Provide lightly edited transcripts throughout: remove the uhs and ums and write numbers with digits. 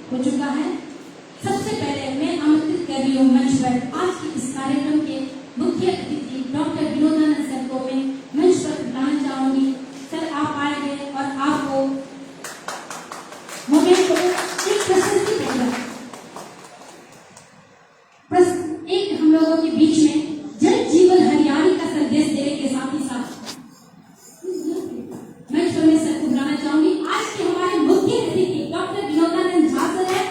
हो चुका है। सबसे पहले मैं आमंत्रित कर रही हूँ मंच पर आज के इस कार्यक्रम के मुख्य अतिथि डॉक्टर विनोदानंद सर को मैं मंच पर बुलाना चाहूंगी। सर आप आएंगे और आपको मोमेंट को एक प्रशस्ति देगा। एक हम लोगों के बीच में जल जीवन हरियाली का संदेश देने के साथ ही साथ मंच पर मैं सर को बुलाना चाहूंगी। आज के हमारे मुख्य अतिथि डॉक्टर विनोदानंद झा सर है,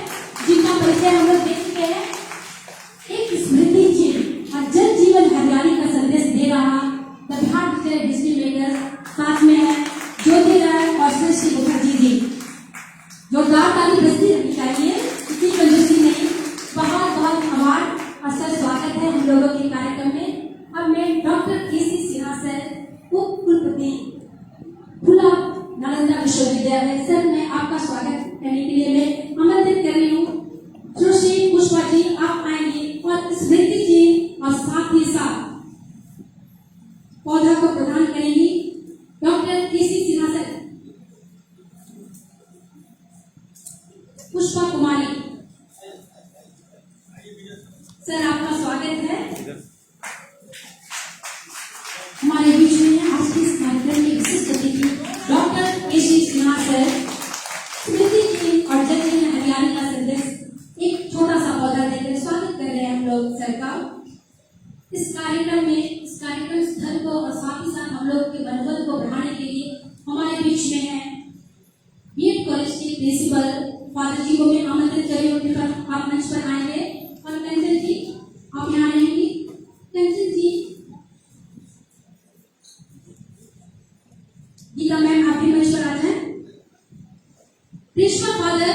जिनका परिचय हम लोग देख चुके हैं। एक स्मृति चिन्ह और जल जीवन हरियाली का संदेश दे रहा द बिहार डिस्ट्रिक्ट मेकर साथ में है ज्योति राय और सृष्टि मुखर्जी जी। जोरदार ताली बजती रहनी चाहिए, किसी कंजूसी नहीं। बहुत बहुत आभार और सर स्वागत है हम लोगों के कार्यक्रम में। अब मैं डॉक्टर के.सी. सिन्हा सर उप कुलपति खुला नालंदा विश्वविद्यालय सर मैं आपका स्वागत करने के लिए मैं आमंत्रित कर रही हूँ। सुश्री पुष्पा जी आप आएंगे और स्मृति जी और साथ ही साथ पौधा को प्रदान करेंगी डॉक्टर के.सी. सिन्हा सर। पुष्पा कुमारी सर आपका स्वागत है हमारे बीच में। आज के इस कार्यक्रम के विशिष्ट अतिथि डॉक्टर के.सी. सिन्हा सर स्मृति जी और जल जीवन हरियाली का संदेश एक छोटा सा पौधा देकर स्वागत कर रहे हैं हम लोग सर का। इस कार्यक्रम स्थल को और साथ ही साथ हम लोग के मनोबल को बढ़ाने के लिए हमारे बीच में है बीएड कॉलेज के प्रिंसिपल फादर जी को मैं आमंत्रित कर रही हूँ। आप मंच पर आएंगे और कंचन जी आप यहाँ रहेंगी। कंचन जी गीता मैम आप भी मंच पर आ जाएं। प्रिंसिपल फादर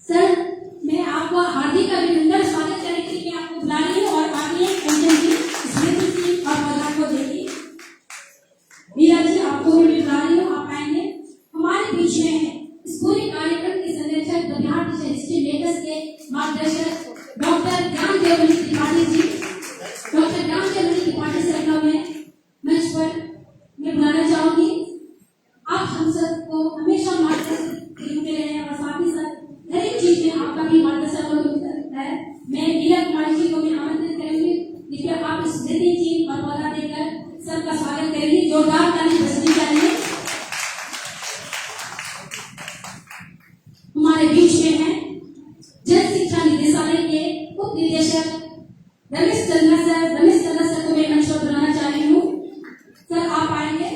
सर मैं आपको हार्दिक अभिनंदन स्वागत करने के लिए आपको बुला रही हूँ और आगे कंचन जी स्मृति जी और पौधा को देखिए। मीरा जी आपको भी बुला रही हूँ, आप आएंगे। हमारे बीच में है इस पूरे कार्यक्रम के संरक्षक द बिहार डिस्ट्रिक्ट मेकर्स के मार्गदर्शक doctor Gyandev Tripathi ji. Doctor Gyandev Tripathi sir का मैं मंच पर मैं बुलाना चाहूंगी। आप हम सबको हमेशा मार्गदर्शन देते रहे और साथ ही साथ हर एक चीज में आपका भी मार्गदर्शन है। मैं मीरा कुमारी जी को मैं आमंत्रित करूंगी, कृपया आप स्मृति जी और पौधा देकर सबका स्वागत करेंगे। जोरदार ताली बजनी चाहिए। हमारे बीच में है जल शिक्षा निदेशालय के उप निदेशक रमेश चंद्रा सर को मैं मंच पर बुलाना चाह रही हूँ। सर आप आएंगे।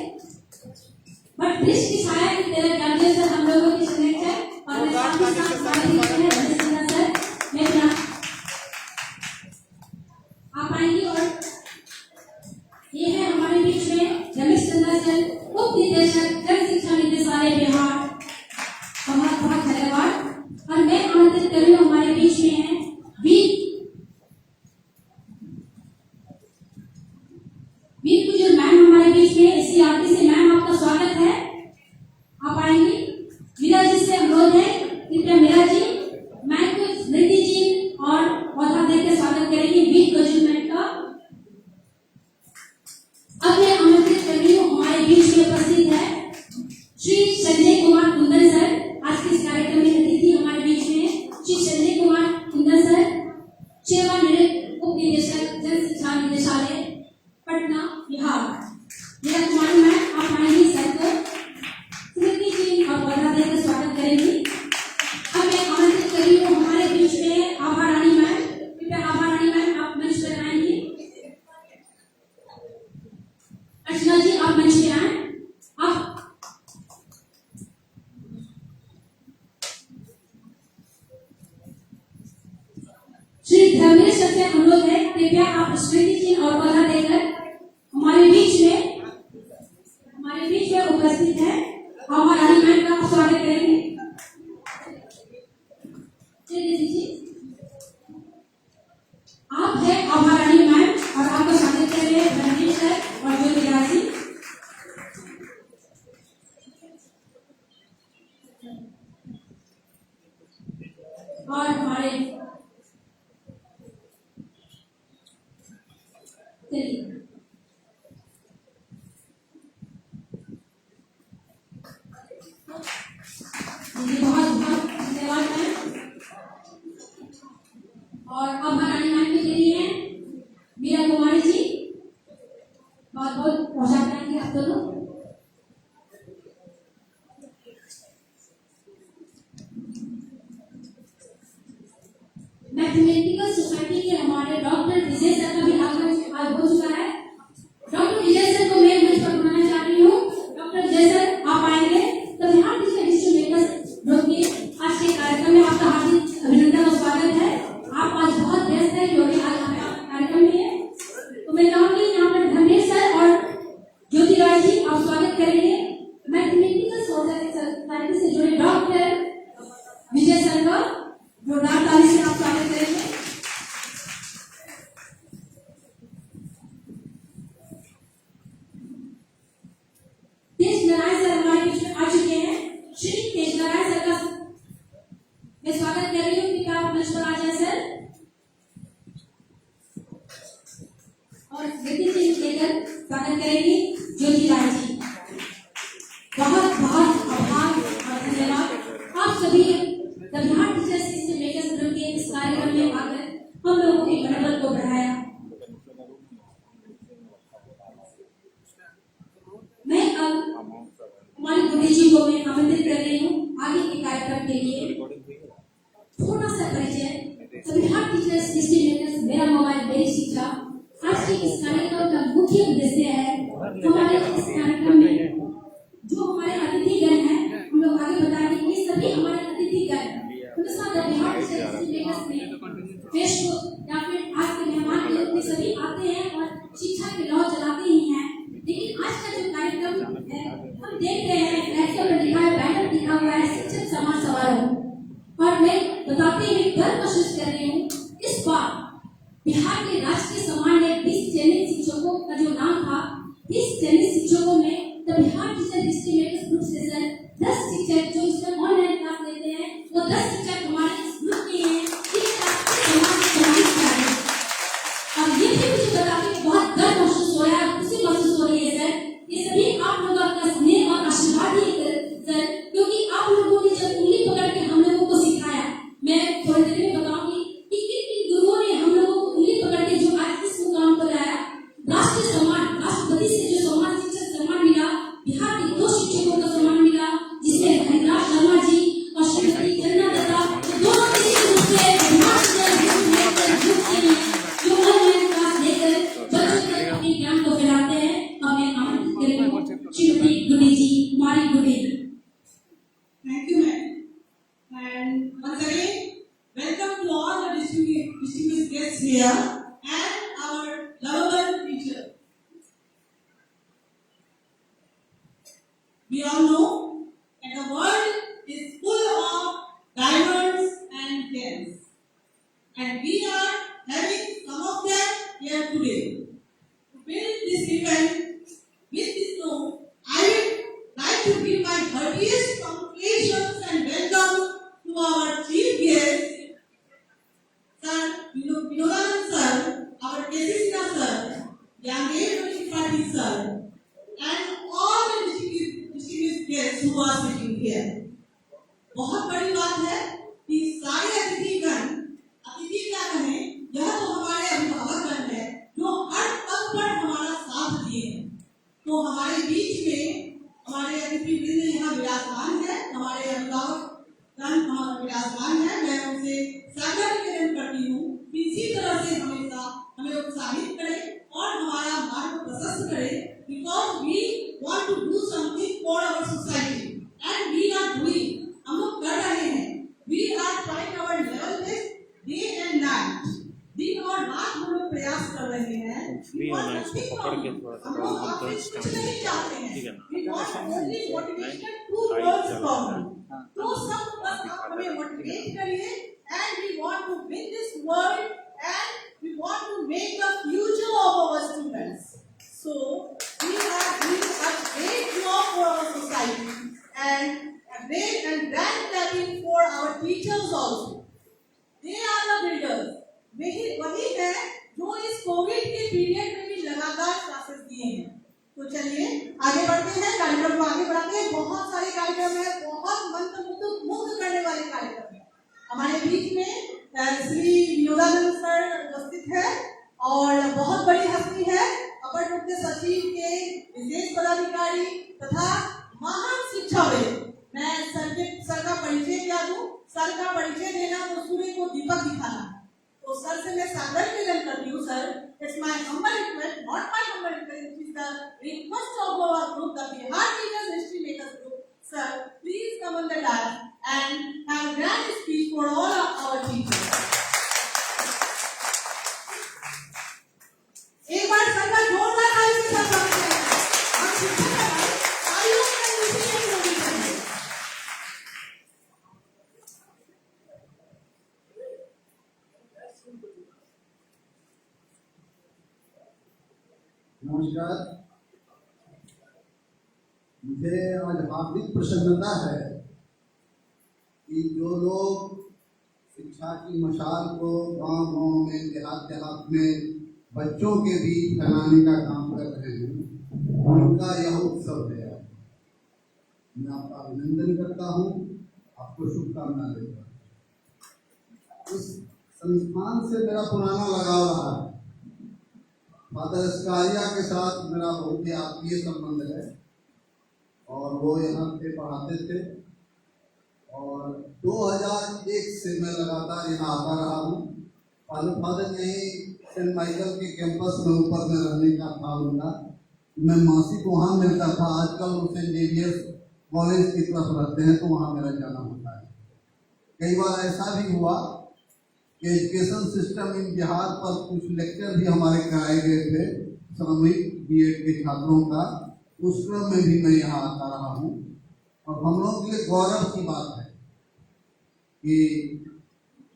बट वृक्ष की छाया की तरह गार्जियन सर हम लोगों की संरक्षक है और साथ ही साथ हमारे बीच में रमेश चंद्रा सर मैं बुला आप आएंगे। और ये है हमारे बीच में रमेश चंद्रा सर उप निदेशक जल शिक्षा निदेशालय बिहार। बहुत बहुत धन्यवाद। और मैं आमंत्रित कर रही हूँ हमारे बीच में है वीर कुजूर मैम हमारे बीच में इसी आरती से मैम आपका स्वागत है, आप आएंगी। मीरा जी से अनुरोध है कृपया मीरा जी मैम को स्मृति जी और पौधा देकर स्वागत करेंगे वीर कुजूर मैम का। अब मैं आमंत्रित कर रही हूँ हमारे बीच में उपस्थित है श्री संजय कुमार कुंदन सर। आज के इस कार्यक्रम में अतिथि हमारे बीच में श्री संजय कुमार कुंदन सर सेवानिवृत्त उप निदेशक जल शिक्षा निदेशालय पटना बिहार। मीरा कुमारी मैम आप आएंगी सर को स्मृति जी और पौधा देकर स्वागत करेंगी। अब मैं आमंत्रित कर रही हूँ हमारे बीच में आभा रानी मैम, कृपया आभा रानी मैम आप मंच पर आएंगी। अर्चना जी आप मंच पे आए। आप श्री धर्मेश सर से अनुरोध है कृपया आप स्मृति जी और पौधा देकर हमारे बीच में उपस्थित है आभा रानी मैम का स्वागत करेंगे। आप है आभा रानी मैम और आपका स्वागत कर रहे हैं धर्मेश सर और ज्योति राय जी। और हमारे बहुत बहुत धन्यवाद मैम। और अब हमारी माइक में दे रही है मीरा कुमारी जी। बहुत बहुत प्रोत्साहन करेंगे आप दोनों। मैथमेटिकल सोसाइटी के हमारे डॉक्टर विजय सर का भी आगमन हो चुका है। डॉक्टर विजय सर को मैं मंच पर बुलाना चाह रही हूँ। डॉक्टर विजय सर आप आएंगे तो यहाँ टीचर हिस्ट्री मेकर्स ग्रुप के आज के कार्यक्रम में आपका हार्दिक अभिनंदन और स्वागत है। आप आज बहुत व्यस्त है क्योंकि आज हमारा कार्यक्रम में है, तो मैं चाहूंगी यहाँ पर धर्मेश सर और ज्योति राय जी आप स्वागत करेंगे मैथमेटिकल सोसाइटी से जुड़े डॉक्टर विजय सर का जोरदार ताली से आप स्वागत करेंगे। तेज नारायण सर हमारे बीच में आ चुके हैं। श्री तेज नारायण सर का मैं स्वागत कर रही हूँ कि आप मंच पर आ जाए सर। और गति से लेकर स्वागत करेंगी ज्योति राय जी। बहुत बहुत आभार और धन्यवाद आप सभी Bihar teachers history makers group के इस कार्यक्रम में आकर हम लोगों के मनोबल को बढ़ाया। मैं अब हमारी गुड्डी जी को मैं आमंत्रित कर रही हूँ आगे के कार्यक्रम के लिए। थोड़ा सा परिचय। बिहार टीचर्स हिस्ट्री मेकर्स मेरा मोबाइल मेरी शिक्षा आज के इस कार्यक्रम का मुख्य उद्देश्य है हमारे इस कार्यक्रम में जो हमारे अतिथिगण हैं हम लोग आगे बताएंगे। ये सभी हमारे अतिथिगण बिहार टीचर्स हिस्ट्री मेकर्स में फेसबुक या फिर आज के मेहमान के रूप में सभी आते हैं और शिक्षा के लौ चलाते ही हैं। लेकिन आज का जो कार्यक्रम है हम देख रहे हैं फ्लैक्स पर लिखा है, बैनर लिखा हुआ है शिक्षक सम्मान समारोह। और मैं बताते हुए गर्व महसूस कर रही हूँ इस बार बिहार के राष्ट्रीय सम्मान में 20 चयनित शिक्षकों का जो नाम था, 20 चयनित शिक्षकों में the Bihar teacher history makers group से सर 10 शिक्षक जो इसमें ऑनलाइन क्लास लेते हैं वो 10 शिक्षक हमारे इस ग्रुप के हैं। और ये भी मुझे बता के बहुत गर्व महसूस हो रहा है, खुशी महसूस हो रही है सर। ये सभी आप लोगों का स्नेह और आशीर्वाद ही सर, क्योंकि आप लोगों ने जब उंगली पकड़ के हम लोगों को सिखाया, मैं थोड़ी देर में बताऊंगी कि किन गुरुओं ने हम लोगों को उंगली पकड़ के जो आज इस मुकाम पर लाया। राष्ट्रीय सम्मान, राष्ट्रपति से जो सम्मान शिक्षक सम्मान मिला, बिहार के 2 शिक्षकों का सम्मान मिला जिसमें हरिराज शर्मा जी और श्रीमती चंद्रा दत्ता दोनों किसी रूप से बिहार जो ऑनलाइन क्लास लेकर बच्चों तक अपने ज्ञान को फैलाते हैं। हमें आमंत्रित करेंगे श्रीमती गुडी जी, हमारी गुडी। Thank you, ma'am. And once again, welcome to all the distinguished guests here and our lovable teacher. We all know that the world is full of diamonds and gems, and we are having some of them here today. To build this event with this note, I would like to give my heartiest congratulations and welcome to our chief guest, Sir Vinodanand Sir, our Kesina Sir, Yangev Tripathi Sir, and all the distinguished guests who are sitting here. बहुत बड़ी बात है कि सारे अतिथि क्या कहें, यह तो हमारे अभिभावकगण है जो हर पल पर हमारा साथ दिए हैं। तो हमारे बीच में हमारे अतिथि वृंद यहाँ विराजमान है, हमारे अभिभावकगण हमारा विराजमान है। मैं उनसे सादर निवेदन करती हूँ कि इसी तरह से हमेशा हमें उत्साहित करें और हमारा मार्ग प्रशस्त करें, because we want to do something for our society and we are doing, हम लोग कर रहे हैं। We are trying our level best day and night, दिन और रात हम लोग प्रयास कर रहे हैं। We want nothing from you, हम लोग आपसे कुछ नहीं चाहते हैं। We want only motivation, 2 words from you। तो सब बस आप हमें मोटिवेट करिए and we want to win this world and we want to make the future of our students. So we are doing a great job for our society and a great and grand clapping for our teachers also. They are the builders. वही है जो इस Covid के period में भी लगातार classes दिए हैं। तो चलिए आगे बढ़ते हैं, कार्यक्रम को आगे बढ़ाते हैं। बहुत सारे कार्यक्रम है, बहुत मंत्रमुग्ध करने वाले कार्यक्रम है। हमारे बीच में श्री विनोदानंद सर उपस्थित है और बहुत बड़ी हस्ती है, अपर मुख्य सचिव के विशेष पदाधिकारी तथा महान शिक्षाविद। मैं सर का परिचय क्या दूं? सर का परिचय देना तो सूर्य को दीपक दिखाना। तो सर से मैं सादर निवेदन करती हूँ, sir, it's my humble request, not my humble request, it is the request of our group, the Bihar teachers history makers group. Sir, please come on the dais and have a grand speech for all of our teachers. एक बार sir का जोरदार ताली के साथ स्वागत करें। हम शिक्षक हैं, तालियों से खुशी नहीं होनी चाहिए। नमस्कार। मुझे आज हार्दिक प्रसन्नता है कि जो लोग शिक्षा की मशाल को गांव-गांव में, देहात-देहात में बच्चों के बीच फैलाने का काम कर रहे हैं, उनका यह उत्सव है। मैं आपका अभिनंदन करता हूँ, आपको शुभकामना देता हूँ। इस संस्थान से मेरा पुराना लगाव रहा है। फादर स्कारिया के साथ मेरा बहुत ही आत्मीय संबंध है और वो यहाँ पे पढ़ाते थे और 2001 से मैं लगातार यहाँ आता रहा हूँ। फादर यही सेंट माइकल के कैंपस में ऊपर में रहने का था उनका, मैं मासिक वहाँ मिलता था। आजकल वो सेंट जेवियर्स कॉलेज की तरफ रहते हैं तो वहाँ मेरा जाना होता है। कई बार ऐसा भी हुआ कि एजुकेशन सिस्टम इन बिहार पर कुछ लेक्चर भी हमारे कराए गए थे सामूहिक बीएड के छात्रों का, उस क्रम में भी मैं यहाँ आता रहा हूँ। और हम लोग के लिए गौरव की बात है कि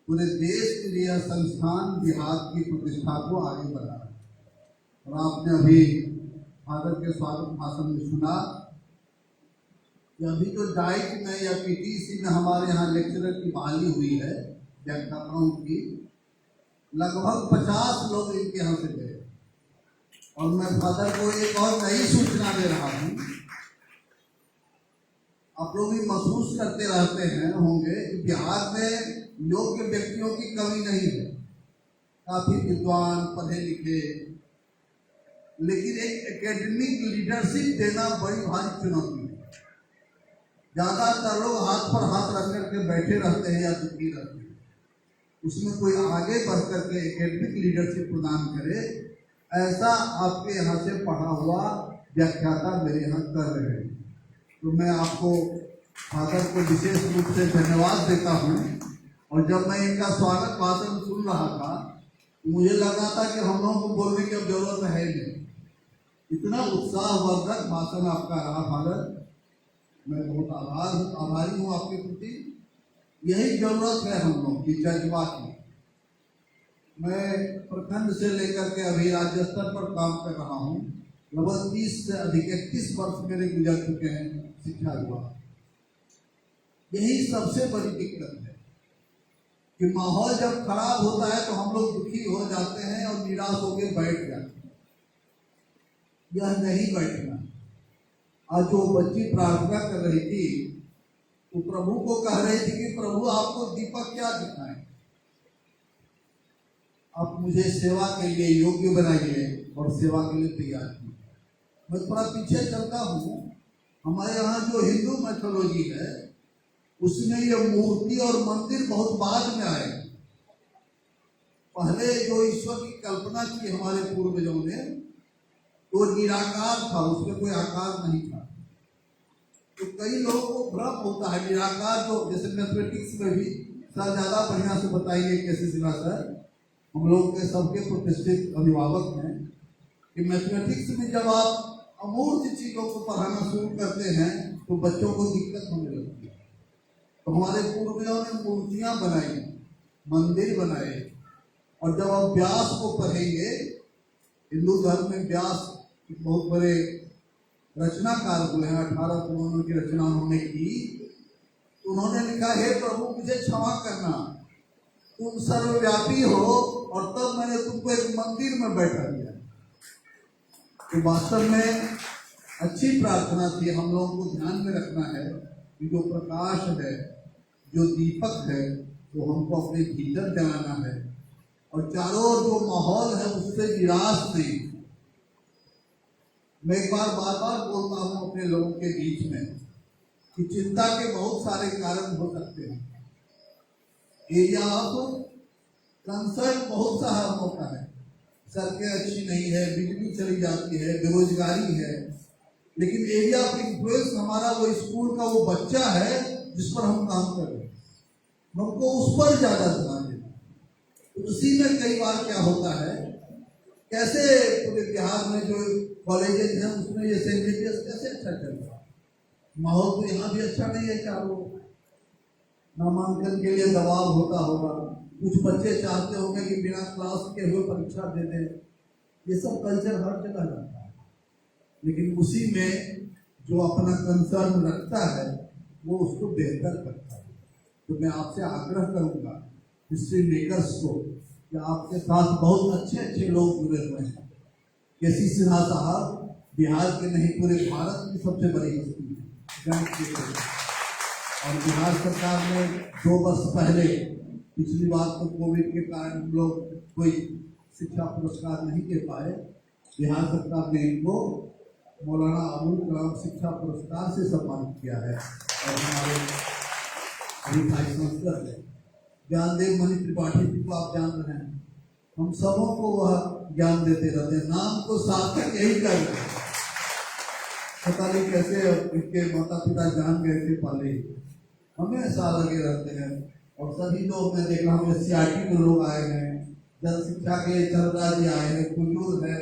पूरे देश के लिए यह संस्थान बिहार की प्रतिष्ठा को आगे बढ़ा है। और आपने अभी फादर के स्वागत भाषण में सुना कि अभी जो डाइट में या पीटीसी में हमारे यहाँ लेक्चरर की बहाली हुई है व्याख्याताओं की, लगभग 50 लोग इनके यहाँ से गए। और मैं फादर को एक और नई सूचना दे रहा हूँ। आप लोग भी महसूस करते रहते हैं होंगे कि बिहार में योग्य व्यक्तियों की कमी नहीं है, काफी विद्वान पढ़े लिखे, लेकिन एक एकेडमिक लीडरशिप देना बड़ी भारी चुनौती है। ज्यादातर लोग हाथ पर हाथ रख करके बैठे रहते हैं या दुखी रहते हैं। उसमें कोई आगे बढ़ करके एकेडमिक लीडरशिप प्रदान करे, ऐसा आपके यहाँ से पढ़ा हुआ व्याख्याता मेरे यहाँ कर रहे हैं। तो मैं आपको फादर को विशेष रूप से धन्यवाद देता हूँ। और जब मैं इनका स्वागत भाषण सुन रहा था तो मुझे लगा था कि हम लोगों को बोलने की अब जरूरत है नहीं, इतना उत्साहवर्धक भाषण आपका रहा फादर। मैं बहुत आभारी हूँ आपके प्रति। यही जरूरत है हम लोग की, जज्बा की। मैं प्रखंड से लेकर के अभी राज्य स्तर पर काम कर रहा हूँ। लगभग 30 से अधिक 31 वर्ष मेरे गुजर चुके हैं शिक्षा विभाग। यही सबसे बड़ी दिक्कत है कि माहौल जब खराब होता है तो हम लोग दुखी हो जाते हैं और निराश होकर बैठ जाते हैं। यह नहीं बैठना। आज जो बच्ची प्रार्थना कर रही थी तो प्रभु को कह रही थी कि प्रभु आपको दीपक क्या दिखाएं, आप मुझे सेवा के लिए योग्य बनाइए और सेवा के लिए तैयार कीजिए। मैं थोड़ा पीछे चलता हूँ। हमारे यहाँ जो हिंदू मैथोलॉजी है उसमें ये मूर्ति और मंदिर बहुत बाद में आए। पहले जो ईश्वर की कल्पना की हमारे पूर्वजों ने तो निराकार था, उसमें कोई आकार नहीं था। तो कई लोगों को भ्रम होता है निराकार, जो जैसे मैथमेटिक्स में भी सर ज्यादा बढ़िया से बताइए कैसे सिला सर, हम लोग के सबके प्रतिष्ठित अभिभावक हैं कि मैथमेटिक्स में जब आप अमूर्त चीजों को पढ़ाना शुरू करते हैं तो बच्चों को दिक्कत होने लगती है। तो हमारे पूर्वजों ने मूर्तियां बनाई, मंदिर बनाए। और जब आप व्यास को पढ़ेंगे, हिंदू धर्म में व्यास बहुत बड़े रचनाकार हुए हैं, 18 पुराणों की रचना उन्होंने की। तो उन्होंने लिखा, हे प्रभु मुझे क्षमा करना, तुम सर्वव्यापी हो और तब मैंने तुमको एक मंदिर में बैठा दिया। तो वास्तव में अच्छी प्रार्थना थी। हम लोगों को ध्यान में रखना है कि जो प्रकाश है, जो दीपक है, तो हमको अपने भीतर जलाना है और चारों ओर जो माहौल है उससे निराश नहीं। मैं एक बार बार बार बोलता हूँ अपने लोगों के बीच में कि चिंता के बहुत सारे कारण हो सकते हैं। एरिया ऑफ कंसर्न बहुत सा होता है, सड़कें अच्छी नहीं है, बिजली चली जाती है, बेरोजगारी है, लेकिन एरिया ऑफ इन्फ्लुएंस हमारा वो स्कूल का वो बच्चा है जिस पर हम काम कर रहे हैं, हमको उस पर ज्यादा ध्यान देना। तो उसी में कई बार क्या होता है, कैसे पूरे बिहार में जो कॉलेजेस हैं उसमें ये सेंट जेवियर्स कैसे अच्छा चल रहा है, माहौल तो यहाँ भी अच्छा नहीं है, चारों नामांकन के लिए दबाव होता होगा, कुछ बच्चे चाहते होंगे कि बिना क्लास के हुए परीक्षा दे दें, ये सब कल्चर हर जगह रहता है। लेकिन उसी में जो अपना कंसर्न रखता है वो उसको बेहतर करता है। तो मैं आपसे आग्रह करूंगा हिस्ट्री मेकर्स को कि आपके साथ बहुत अच्छे अच्छे लोग जुड़े हुए हैं। केसी सिन्हा साहब बिहार के नहीं पूरे भारत की सबसे बड़ी हस्ती है, और बिहार सरकार ने 2 वर्ष पहले, पिछली बार तो कोविड के कारण हम लोग कोई शिक्षा पुरस्कार नहीं दे पाए, बिहार सरकार ने इनको मौलाना अबुल कलाम शिक्षा पुरस्कार से सम्मानित किया है। और हमारे अभी भाई संस्कृत है ज्ञानदेव मणि त्रिपाठी जी को आप जान रहे हैं, हम सबों को वह ज्ञान देते रहते हैं, नाम को सार्थक यही कर रहे हैं। पता नहीं कैसे इनके माता पिता जान गए थे पहले, हमेशा लगे रहते हैं। और सभी लोग मैं देख रहा हूँ SCRT के लोग आए हैं, जन शिक्षा के चंद्रा जी आए हैं, कुंजूर है,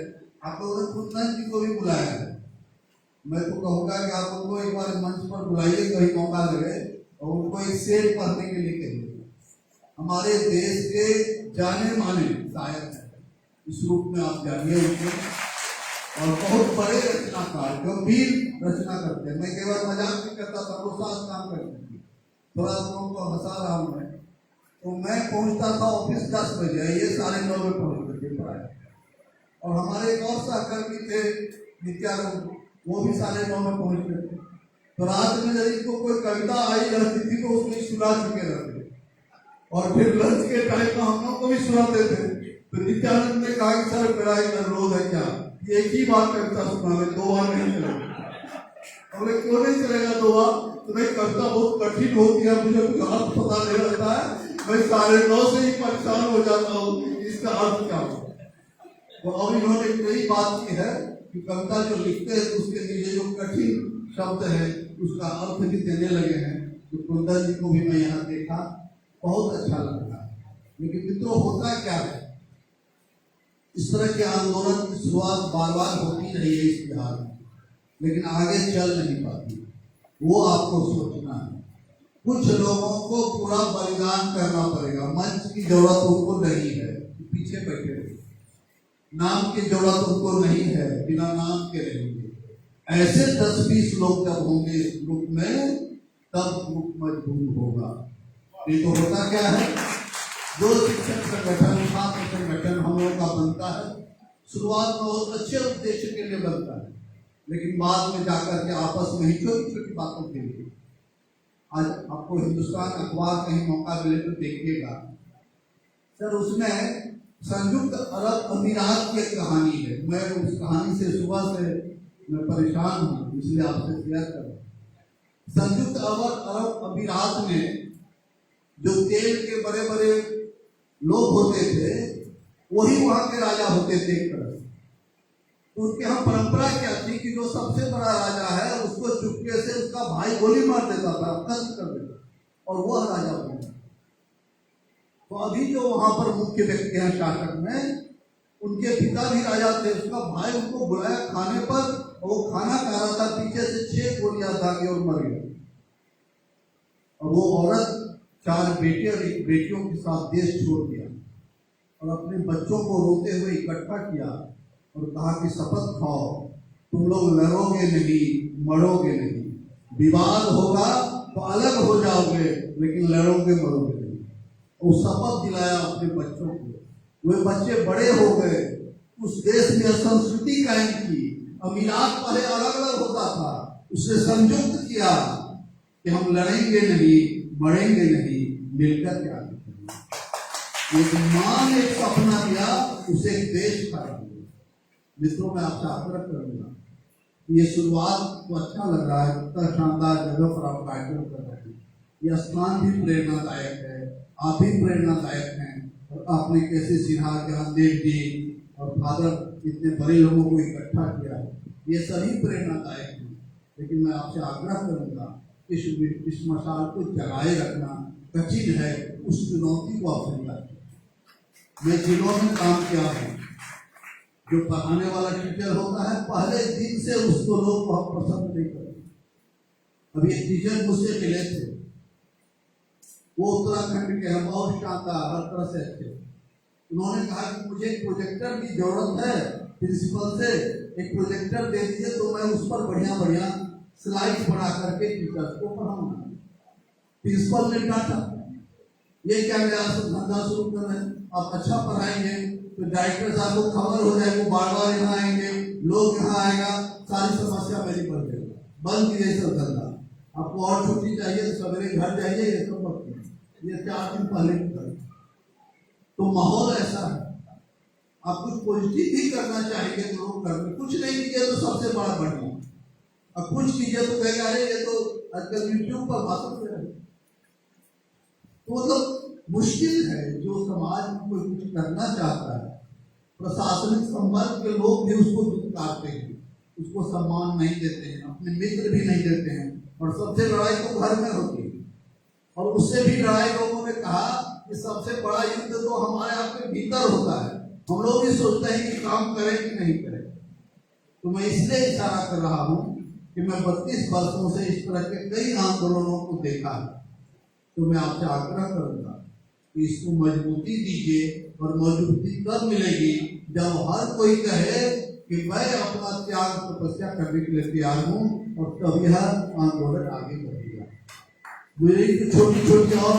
आप लोगों ने कुंदन जी को भी बुलाया है। मैं तो कहूँगा कि आप उनको एक बार मंच पर बुलाइए, कहीं मौका लगे और उनको एक शेर पढ़ने के लिए कहिए। हमारे देश के जाने माने शायर हैं, इस रूप में आप जानिए उनको, और बहुत बड़े रचनाकार गंभीर रचना करते हैं। मैं केवल मजाक नहीं करता, सर्वसाध काम करते हैं। थोड़ा लोगों को हंसा रहा हूँ मैं, तो मैं पहुंचता था ऑफिस 10 बजे, ये 9:30 में पहुंच करके पढ़ाए। और हमारे एक और सहकर्मी थे नित्यानंद, वो भी 9:30 में पहुंच गए थे। तो रात में यदि इनको कोई कविता आई रहती थी तो उसमें सुना चुके रहते, और फिर लंच के टाइम में हम लोग को भी सुनाते थे। तो नित्यानंद ने कहा कि सर मेरा एक अनुरोध है, क्या एक ही बार कविता सुना ले, 2 बार नहीं चलेगा। हमने क्यों नहीं चलेगा 2 बार? तुम्हें कविता बहुत कठिन होती है, मुझे अर्थ पता नहीं रहता है, मैं 9:30 से ही परेशान हो जाता हूँ इसका अर्थ क्या हो। तो अब इन्होंने यही बात की है कि कविता जो लिखते हैं तो उसके लिए जो कठिन शब्द है उसका अर्थ भी देने लगे हैं। तो कुंदन जी को भी मैं यहाँ देखा, बहुत अच्छा लगा। लेकिन मित्रों होता क्या है, इस तरह के आंदोलन की शुरुआत बार बार होती रही है इस बिहार में, लेकिन आगे चल नहीं पाती। वो आपको सोचना है, कुछ लोगों को पूरा बलिदान करना पड़ेगा। मंच की जरूरत उनको नहीं है, पीछे बैठे रहे, नाम की जरूरत उनको नहीं है, बिना नाम के रहेंगे। ऐसे 10-20 लोग जब होंगे इस ग्रुप में तब ग्रुप मजबूत होगा। ये तो होता क्या है, जो शिक्षक संगठन छात्र संगठन हम लोग का बनता है, शुरुआत में बहुत अच्छे उद्देश्य के लिए बनता है, लेकिन बाद में जाकर के आपस में ही छोटी छोटी बातों के लिए। आज आपको हिंदुस्तान अखबार कहीं मौका मिले तो देखिएगा सर, उसमें संयुक्त अरब अमीरात की कहानी है। मैं उस कहानी से सुबह से मैं परेशान हूँ, इसलिए आपसे शेयर कर रहा हूँ। संयुक्त अरब अमीरात में जो तेल के बड़े बड़े लोग होते थे वही वहां के राजा होते थे एक तरह से। तो उसके यहाँ परंपरा क्या थी कि जो सबसे बड़ा राजा है उसको चुपके से उसका भाई गोली मार देता था, कत्ल कर देता, और वह राजा बन गया। तो अभी जो वहां पर मुख्य व्यक्ति हैं शासक में, उनके पिता भी राजा थे, उसका भाई उनको बुलाया खाने पर, और वो खाना खा रहा था, पीछे से 6 गोलियां दागी और मर गया। और वो औरत 4 बेटे और 1 बेटियों के साथ देश छोड़ दिया और अपने बच्चों को रोते हुए इकट्ठा किया और कहा कि शपथ खाओ, तुम लोग लड़ोगे नहीं, मरोगे नहीं, विवाद होगा तो अलग हो जाओगे, लेकिन लड़ोगे मरोगे नहीं। वो शपथ दिलाया अपने बच्चों को। वे बच्चे बड़े हो गए, उस देश में संस्कृति कायम की। अमीरात पहले अलग अलग होता था, उसने संयुक्त किया कि हम लड़ेंगे नहीं, मरेंगे नहीं, मिलकर के आगे बढ़ेंगे। एक मां ने एक सपना दिया, उसे एक देश खड़ा किया। मित्रों, मैं आपसे आग्रह करूंगा, ये शुरुआत तो अच्छा लग रहा है, इतना शानदार जगह पर आप कार्यक्रम कर रहे हैं, यह स्थान भी प्रेरणादायक है, आप भी प्रेरणादायक हैं। और आपने कैसे सिन्हा, ज्ञानदेव जी और फादर इतने बड़े लोगों को इकट्ठा किया है, ये सभी प्रेरणादायक हैं। लेकिन मैं आपसे आग्रह करूंगा, इस मशाल को जगाए रखना कठिन है, उस चुनौती को आप स्वीकार करें। मैं जिलों में काम किया हूँ, जो पढ़ाने वाला टीचर होता है, पहले दिन से उसको लोग बहुत पसंद नहीं करते। अभी एक टीचर मुझसे मिले थे, वो उत्तराखंड के हैं, बहुत शानदार, हर तरह से अच्छे। उन्होंने कहा कि मुझे एक प्रोजेक्टर की जरूरत है, प्रिंसिपल से एक प्रोजेक्टर दे दीजिए तो मैं उस पर बढ़िया बढ़िया स्लाइड्स बना करके टीचर्स को पढ़ाऊंगा। प्रिंसिपल ने डांटा, ये क्या नया धंधा शुरू कर रहे हैं, आप अच्छा पढ़ाएंगे तो डायरेक्टर साहब को खबर हो जाए, वो बार बार यहाँ आएंगे, लोग यहाँ आएगा, सारी समस्या मेरी बढ़ जाएगी। बंद कीजिए सब धंधा, आपको और छुट्टी चाहिए तो सवेरे घर जाइए, ये सब मत कीजिए, ये 4 दिन पहले की तरह। तो माहौल ऐसा है, आप कुछ पॉजिटिव ही करना चाहेंगे तो लोग करने, कुछ नहीं कीजिए तो सबसे बड़ा बढ़िया, और कुछ कीजिए तो कहेगा अरे ये तो आजकल यूट्यूब पर भाषण दे रहे हैं। तो मतलब मुश्किल है, जो समाज में कोई कुछ करना चाहता है, प्रशासनिक संवर्ग के लोग भी उसको दुत्कारते हैं, उसको सम्मान नहीं देते हैं, अपने मित्र भी नहीं देते हैं, और सबसे लड़ाई तो घर में होती है। और उससे भी लड़ाई लोगों ने कहा कि सबसे बड़ा युद्ध तो हमारे आपके भीतर होता है, हम लोग भी सोचते हैं कि काम करें कि नहीं करें। तो मैं इसलिए इशारा कर रहा हूँ कि मैं 32 वर्षों से इस तरह के कई आंदोलनों को देखा है। तो मैं आपसे आग्रह करूंगा कि इसको मजबूती दीजिए, और मजबूती कब मिलेगी, जब हर कोई कहे कि मैं अपना त्याग तपस्या करने के लिए तैयार हूँ, और तब यह आंदोलन आगे बढ़ेगा। मेरी छोटी छोटी और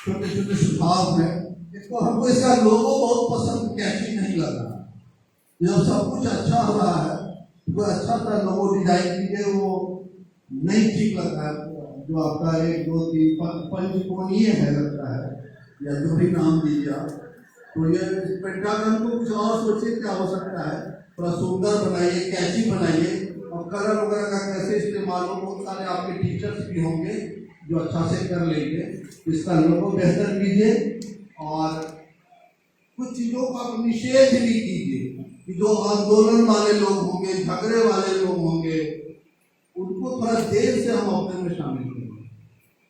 छोटे छोटे सुझाव हैं। इसको हमको इसका लोगो बहुत पसंद, कैची नहीं लगा। जब सब कुछ अच्छा हो रहा है, कोई अच्छा सा लोगो डिजाइन कीजिए, वो नहीं ठीक लगता है। जो आपका 1 2 3 पंचकोणीय है लगता है, या जो भी नाम दीजिए आप, तो ये पेंटागन को कुछ और सोचिए क्या हो सकता है, थोड़ा सुंदर बनाइए, कैची बनाइए, और कलर वगैरह का कैसे इस्तेमाल हो। बहुत सारे आपके टीचर्स भी होंगे जो अच्छा से कर लेंगे, इसका लोगो बेहतर कीजिए। और कुछ चीज़ों का निषेध भी कीजिए कि जो आंदोलन वाले लोग होंगे, झगड़े वाले लोग होंगे, उनको थोड़ा देर से हम अपने में शामिल करेंगे,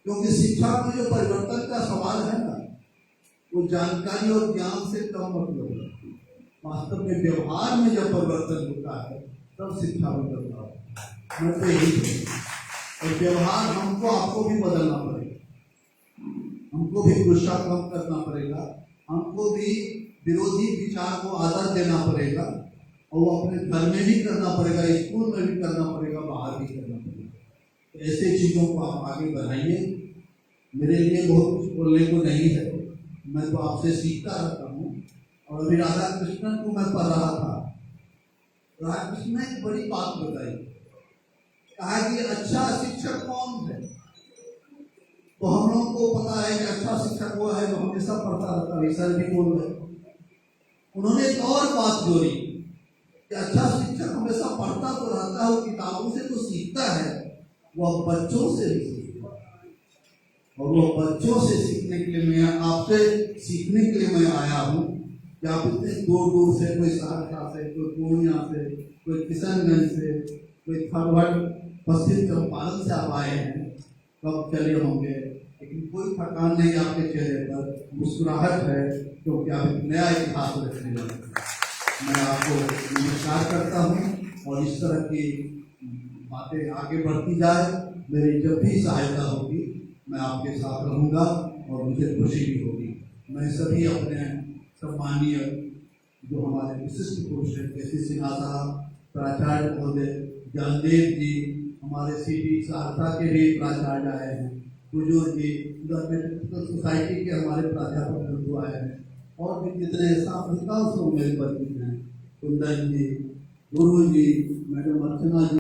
क्योंकि शिक्षा में जो परिवर्तन का सवाल है ना, वो जानकारी और ज्ञान से कम मतलब है। वास्तव में व्यवहार में जब परिवर्तन होता है तब शिक्षा में बदलाव होता है। मैं तो यही कहूँगा, और व्यवहार हमको आपको भी बदलना पड़ेगा, हमको भी गुस्सा कम करना पड़ेगा, हमको भी विरोधी विचार को आदर देना पड़ेगा, और वो अपने घर में भी करना पड़ेगा, स्कूल में भी करना पड़ेगा, बाहर भी करना पड़ेगा। तो ऐसे चीज़ों को आप आगे बढ़ाइए। मेरे लिए बहुत कुछ बोलने को नहीं है, मैं तो आपसे सीखता रहता हूँ। और अभी राधा कृष्णन को मैं पढ़ रहा था, राधा कृष्ण ने एक बड़ी बात बताई, कहा कि अच्छा शिक्षक कौन है। तो हम लोगों को पता है कि अच्छा शिक्षक वो है जो हमेशा पढ़ता रहता है, सर भी बोल रहे। उन्होंने एक और बात जोड़ी कि अच्छा शिक्षक हमेशा पढ़ता तो रहता है, वो किताबों से तो सीखता है, वह बच्चों से भी सीखता है। और वो बच्चों से सीखने के लिए मैं आपसे सीखने के लिए मैं आया हूँ कि आप इतने दूर दूर से, कोई सहरसा से, कोई पूर्णिया से, कोई किशनगंज से, कोई खरवट पश्चिम चंपारण से आप आए हैं, कब चले होंगे, लेकिन कोई थकान नहीं आपके चेहरे पर, मुस्कुराहट है, क्योंकि आप एक नया इतिहास रखने जा रहे हैं। मैं आपको नमस्कार करता हूँ, और इस तरह की बातें आगे बढ़ती जाए, मेरी जब भी सहायता होगी मैं आपके साथ रहूँगा, और मुझे खुशी भी होगी। मैं सभी अपने सम्मानीय जो हमारे विशिष्ट पुरुष हैं, जैसे सिन्हा साहब, प्राचार्य महोदय, ज्ञानदेव जी, हमारे सिटी सहरसा के भी प्राचार्य आए हैं, बुजुर्ग जी, मेडिकल सोसाइटी के हमारे प्राध्यापक बंधु आए हैं, और भी जितने अधिकांश लोग मेरे परिचित हैं, कुंदन जी, गुरु जी, मैडम अर्चना जी,